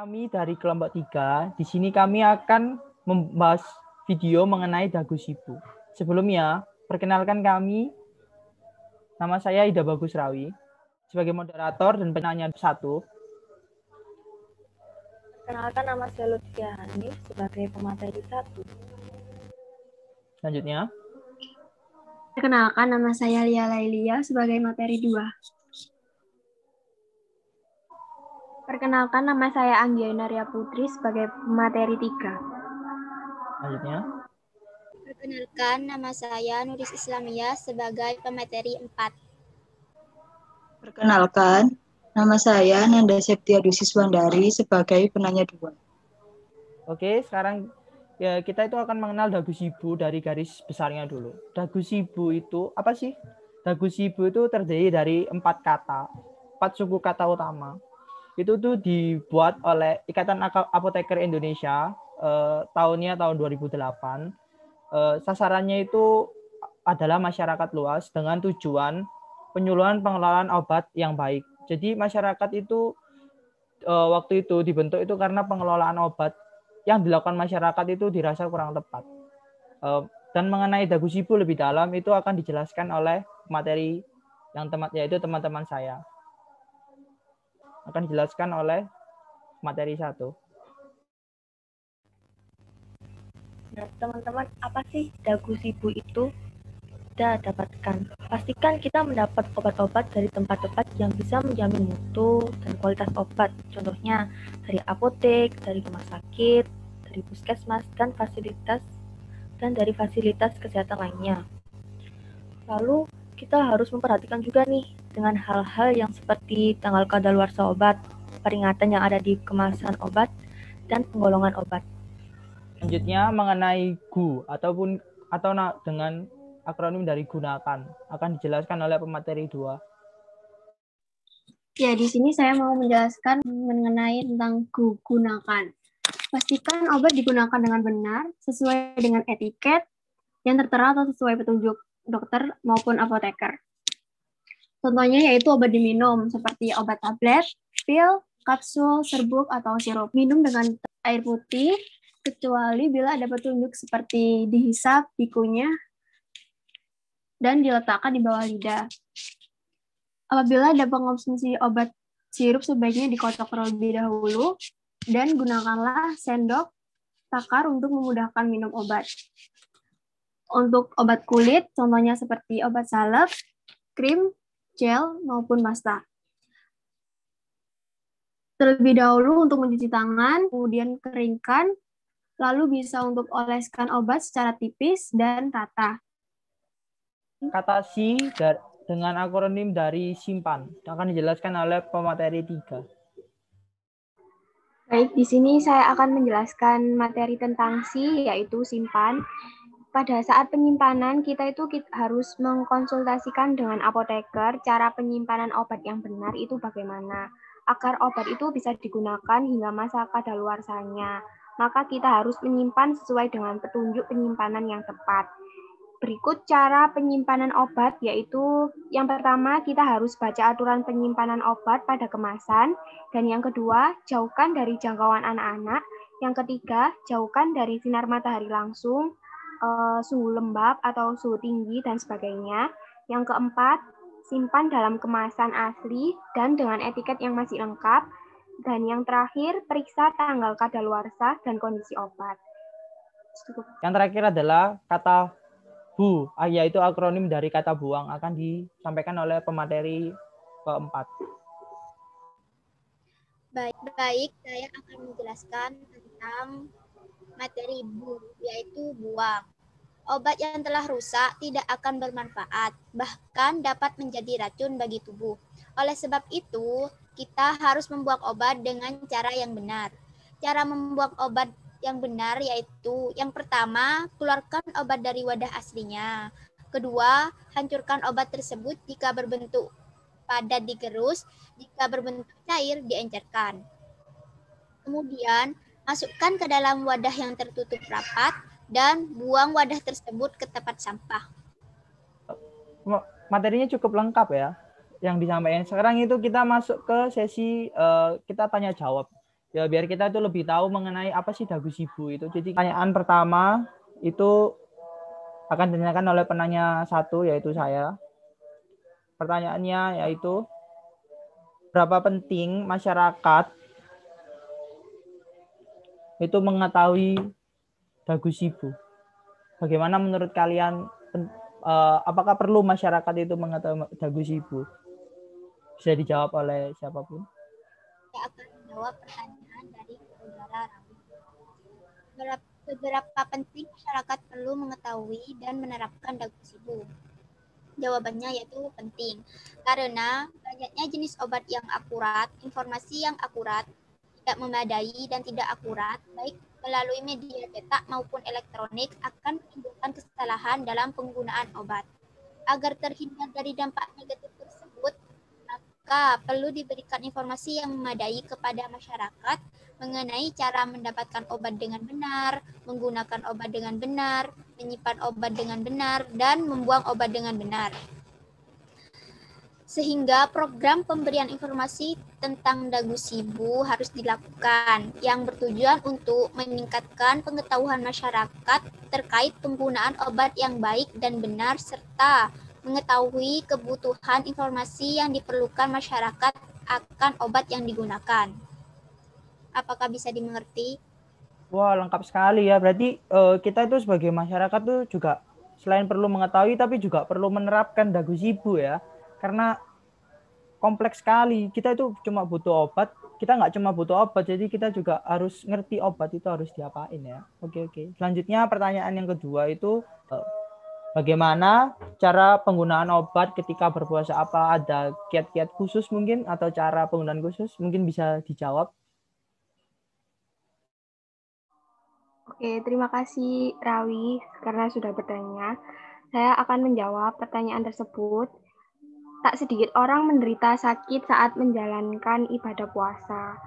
Kami dari kelompok 3, di sini kami akan membahas video mengenai dagu sibu. Sebelumnya, perkenalkan kami, nama saya Ida Bagus Rawi, sebagai moderator dan penanya satu. Perkenalkan nama saya Lutfia Hanif sebagai pemateri 1. Selanjutnya. Perkenalkan nama saya Lia Lailia sebagai materi 2. Perkenalkan nama saya Anggiana Ria Putri sebagai materi 3. Selanjutnya. Perkenalkan nama saya Nuris Islamia sebagai pemateri 4. Perkenalkan, nama saya Nanda Septia Dusis Wandari sebagai penanya 2. Oke, sekarang ya kita itu akan mengenal dagu sibu dari garis besarnya dulu. Dagu sibu itu apa sih? Dagu sibu itu terdiri dari 4 kata, 4 suku kata utama. Itu tuh dibuat oleh Ikatan Apoteker Indonesia tahunnya tahun 2008. Sasarannya itu adalah masyarakat luas dengan tujuan penyuluhan pengelolaan obat yang baik. Jadi masyarakat itu waktu itu dibentuk itu karena pengelolaan obat yang dilakukan masyarakat itu dirasa kurang tepat. Dan mengenai dagu sibu lebih dalam itu akan dijelaskan oleh materi yang yaitu teman-teman saya. Akan dijelaskan oleh materi 1. Nah, teman-teman, apa sih dagu sibu itu? Kita dapatkan. Pastikan kita mendapat obat-obat dari tempat-tempat yang bisa menjamin mutu dan kualitas obat. Contohnya dari apotek, dari rumah sakit, dari puskesmas, dan dari fasilitas kesehatan lainnya. Lalu kita harus memperhatikan juga nih dengan hal-hal yang seperti tanggal kadaluarsa obat, peringatan yang ada di kemasan obat, dan penggolongan obat. Selanjutnya mengenai GU atau dengan akronim dari gunakan akan dijelaskan oleh pemateri 2. Ya, di sini saya mau menjelaskan mengenai tentang gunakan. Pastikan obat digunakan dengan benar sesuai dengan etiket yang tertera atau sesuai petunjuk dokter maupun apoteker. Contohnya yaitu obat diminum seperti obat tablet, pil, kapsul, serbuk, atau sirup. Minum dengan air putih, kecuali bila ada petunjuk seperti dihisap bikunya dan diletakkan di bawah lidah. Apabila ada pengonsumsi obat sirup, sebaiknya dikocok terlebih dahulu dan gunakanlah sendok takar untuk memudahkan minum obat. Untuk obat kulit, contohnya seperti obat salep, krim, gel, maupun pasta. Terlebih dahulu untuk mencuci tangan, kemudian keringkan, lalu bisa untuk oleskan obat secara tipis dan rata. Kata si dengan akronim dari simpan akan dijelaskan oleh pemateri 3. Baik, di sini saya akan menjelaskan materi tentang si, yaitu simpan. Pada saat penyimpanan, kita harus mengkonsultasikan dengan apoteker cara penyimpanan obat yang benar itu bagaimana. Agar obat itu bisa digunakan hingga masa kadaluarsanya, maka kita harus menyimpan sesuai dengan petunjuk penyimpanan yang tepat. Berikut cara penyimpanan obat, yaitu yang pertama kita harus baca aturan penyimpanan obat pada kemasan, dan yang kedua jauhkan dari jangkauan anak-anak, yang ketiga jauhkan dari sinar matahari langsung, suhu lembab atau suhu tinggi dan sebagainya, yang keempat simpan dalam kemasan asli dan dengan etiket yang masih lengkap, dan yang terakhir periksa tanggal kadaluarsa dan kondisi obat. Yang terakhir adalah kata bu, yaitu akronim dari kata buang, akan disampaikan oleh pemateri keempat. Baik, saya akan menjelaskan tentang materi bu, yaitu buang. Obat yang telah rusak tidak akan bermanfaat, bahkan dapat menjadi racun bagi tubuh. Oleh sebab itu, kita harus membuang obat dengan cara yang benar. Cara membuang obat yang benar yaitu yang pertama, keluarkan obat dari wadah aslinya. Kedua, hancurkan obat tersebut jika berbentuk padat digerus, jika berbentuk cair diencerkan. Kemudian, masukkan ke dalam wadah yang tertutup rapat dan buang wadah tersebut ke tempat sampah. Materinya cukup lengkap ya yang disampaikan. Sekarang itu kita masuk ke sesi kita tanya jawab. Ya biar kita itu lebih tahu mengenai apa sih dagu sibu itu. Jadi pertanyaan pertama itu akan ditanyakan oleh penanya satu, yaitu saya. Pertanyaannya yaitu, berapa penting masyarakat itu mengetahui dagu sibu? Bagaimana menurut kalian, apakah perlu masyarakat itu mengetahui dagu sibu? Bisa dijawab oleh siapapun. Saya akan menjawab pertanyaan dari saudara Rawi. Seberapa penting masyarakat perlu mengetahui dan menerapkan dagu sibu? Jawabannya yaitu penting, karena banyaknya jenis obat yang akurat, informasi yang akurat, tidak memadai dan tidak akurat, baik melalui media cetak maupun elektronik, akan menimbulkan kesalahan dalam penggunaan obat. Agar terhindar dari dampak negatif tersebut, maka perlu diberikan informasi yang memadai kepada masyarakat mengenai cara mendapatkan obat dengan benar, menggunakan obat dengan benar, menyimpan obat dengan benar, dan membuang obat dengan benar. Sehingga program pemberian informasi tentang dagu sibu harus dilakukan, yang bertujuan untuk meningkatkan pengetahuan masyarakat terkait penggunaan obat yang baik dan benar, serta mengetahui kebutuhan informasi yang diperlukan masyarakat akan obat yang digunakan. Apakah bisa dimengerti? Wah, lengkap sekali ya. Berarti kita itu sebagai masyarakat tuh juga selain perlu mengetahui, tapi juga perlu menerapkan dagu sibu ya. Karena kompleks sekali. Kita itu cuma butuh obat. Kita nggak cuma butuh obat, jadi kita juga harus ngerti obat itu harus diapain ya. Oke, oke. Selanjutnya pertanyaan yang kedua itu, bagaimana cara penggunaan obat ketika berpuasa? Apa ada kiat-kiat khusus mungkin atau cara penggunaan khusus? Mungkin bisa dijawab. Oke, terima kasih Rawi karena sudah bertanya. Saya akan menjawab pertanyaan tersebut. Tak sedikit orang menderita sakit saat menjalankan ibadah puasa.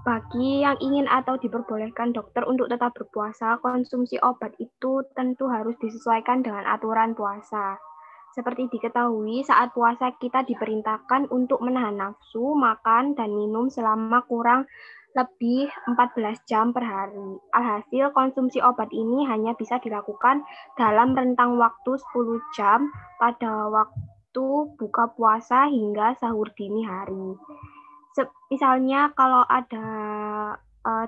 Bagi yang ingin atau diperbolehkan dokter untuk tetap berpuasa, konsumsi obat itu tentu harus disesuaikan dengan aturan puasa. Seperti diketahui, saat puasa kita diperintahkan untuk menahan nafsu, makan, dan minum selama kurang lebih 14 jam per hari. Alhasil, konsumsi obat ini hanya bisa dilakukan dalam rentang waktu 10 jam pada waktu buka puasa hingga sahur dini hari. Misalnya kalau ada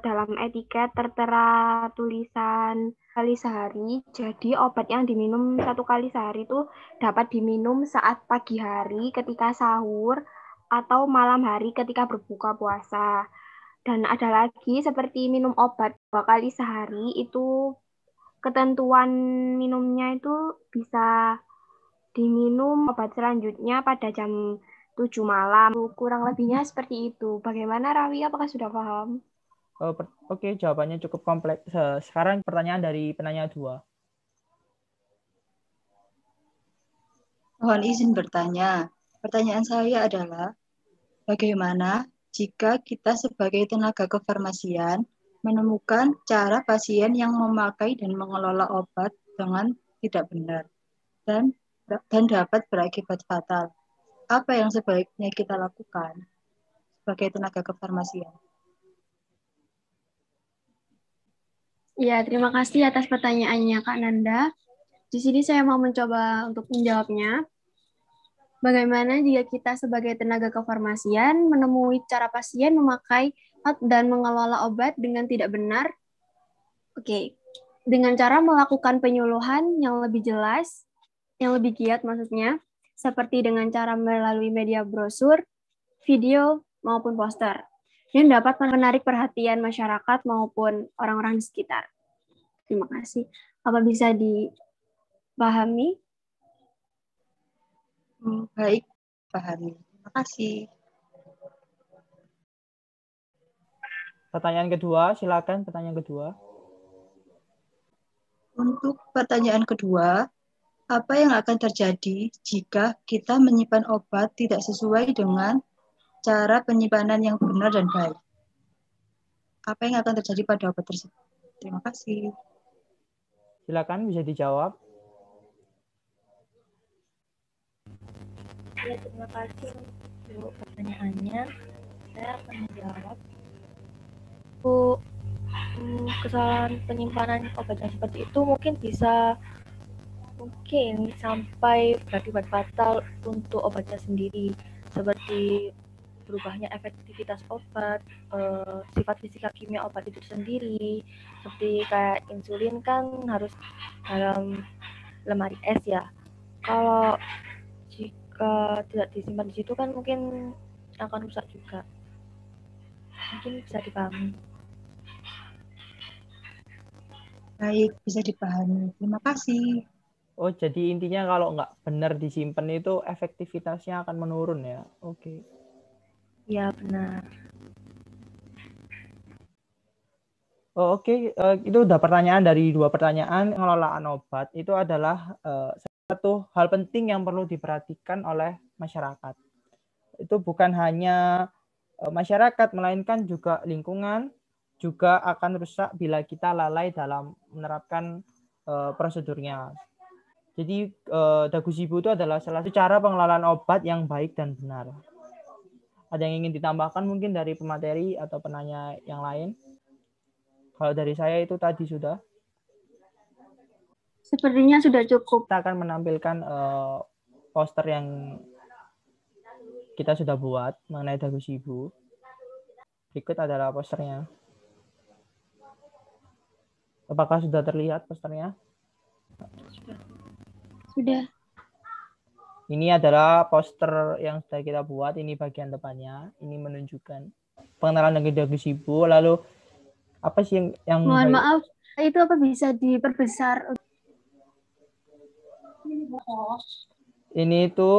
dalam etiket tertera tulisan kali sehari, jadi obat yang diminum 1 kali sehari itu dapat diminum saat pagi hari ketika sahur atau malam hari ketika berbuka puasa. Dan ada lagi seperti minum obat 2 kali sehari, itu ketentuan minumnya itu bisa diminum obat selanjutnya pada jam 7 malam. Kurang lebihnya seperti itu. Bagaimana Rawi, apakah sudah paham? Oke, jawabannya cukup kompleks. Sekarang pertanyaan dari penanya 2. Mohon izin bertanya. Pertanyaan saya adalah, bagaimana jika kita sebagai tenaga kefarmasian menemukan cara pasien yang memakai dan mengelola obat dengan tidak benar dan dapat berakibat fatal? Apa yang sebaiknya kita lakukan sebagai tenaga kefarmasian? Ya, terima kasih atas pertanyaannya Kak Nanda. Di sini saya mau mencoba untuk menjawabnya. Bagaimana jika kita sebagai tenaga kefarmasian menemui cara pasien memakai dan mengelola obat dengan tidak benar? Oke, dengan cara melakukan penyuluhan yang lebih jelas, yang lebih giat maksudnya, seperti dengan cara melalui media brosur, video, maupun poster, yang dapat menarik perhatian masyarakat maupun orang-orang di sekitar. Terima kasih. Apa bisa dipahami? Baik, pahami. Terima kasih. Pertanyaan kedua, silakan pertanyaan kedua. Untuk pertanyaan kedua, apa yang akan terjadi jika kita menyimpan obat tidak sesuai dengan cara penyimpanan yang benar dan baik? Apa yang akan terjadi pada obat tersebut? Terima kasih. Silakan bisa dijawab. Ya, terima kasih untuk pertanyaannya. Saya akan menjawab. Untuk kesalahan penyimpanan obat yang seperti itu mungkin sampai berakibat fatal untuk obatnya sendiri, seperti berubahnya efektivitas obat, sifat fisika kimia obat itu sendiri, seperti kayak insulin kan harus dalam lemari es ya. Kalau jika tidak disimpan di situ kan mungkin akan rusak juga. Mungkin bisa dipahami. Baik, bisa dipahami. Terima kasih. Oh, jadi intinya kalau nggak benar disimpan itu efektivitasnya akan menurun ya? Oke. Ya, benar. Oh, oke. Itu udah pertanyaan dari 2 pertanyaan. Pengelolaan obat itu adalah satu hal penting yang perlu diperhatikan oleh masyarakat. Itu bukan hanya masyarakat, melainkan juga lingkungan juga akan rusak bila kita lalai dalam menerapkan prosedurnya. Jadi Dagusibu itu adalah salah satu cara pengelolaan obat yang baik dan benar. Ada yang ingin ditambahkan mungkin dari pemateri atau penanya yang lain? Kalau dari saya itu tadi sudah. Sepertinya sudah cukup. Kita akan menampilkan poster yang kita sudah buat mengenai Dagusibu. Berikut adalah posternya. Apakah sudah terlihat posternya? Sudah. Ini adalah poster yang sudah kita buat. Ini bagian depannya. Ini menunjukkan pengenalan dengan Dagusibu. Lalu apa sih yang Mohon maaf, itu apa bisa diperbesar? Ini itu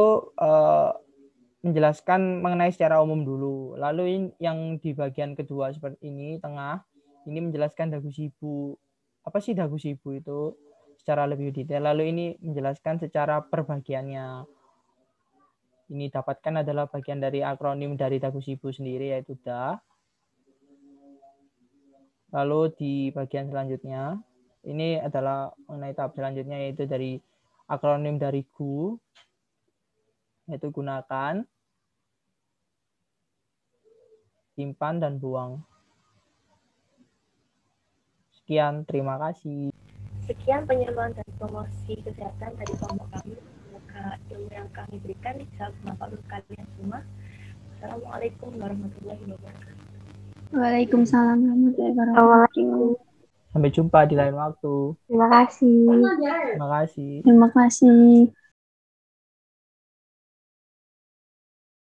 menjelaskan mengenai secara umum dulu. Lalu yang di bagian kedua seperti ini, tengah, ini menjelaskan Dagusibu. Apa sih Dagusibu itu secara lebih detail. Lalu ini menjelaskan secara perbagiannya. Ini dapatkan adalah bagian dari akronim dari Dagusibu sendiri, yaitu DA. Lalu di bagian selanjutnya, ini adalah mengenai tahap selanjutnya, yaitu dari akronim dari GU, yaitu gunakan, simpan, dan buang. Sekian, terima kasih. Sekian penyuluhan dan promosi kesehatan dari kelompok kami. Semoga ilmu yang kami berikan bisa bermanfaat untuk kalian semua. Assalamualaikum warahmatullahi wabarakatuh. Waalaikumsalam warahmatullahi wabarakatuh. Sampai jumpa di lain waktu. Terima kasih. Terima kasih. Terima kasih.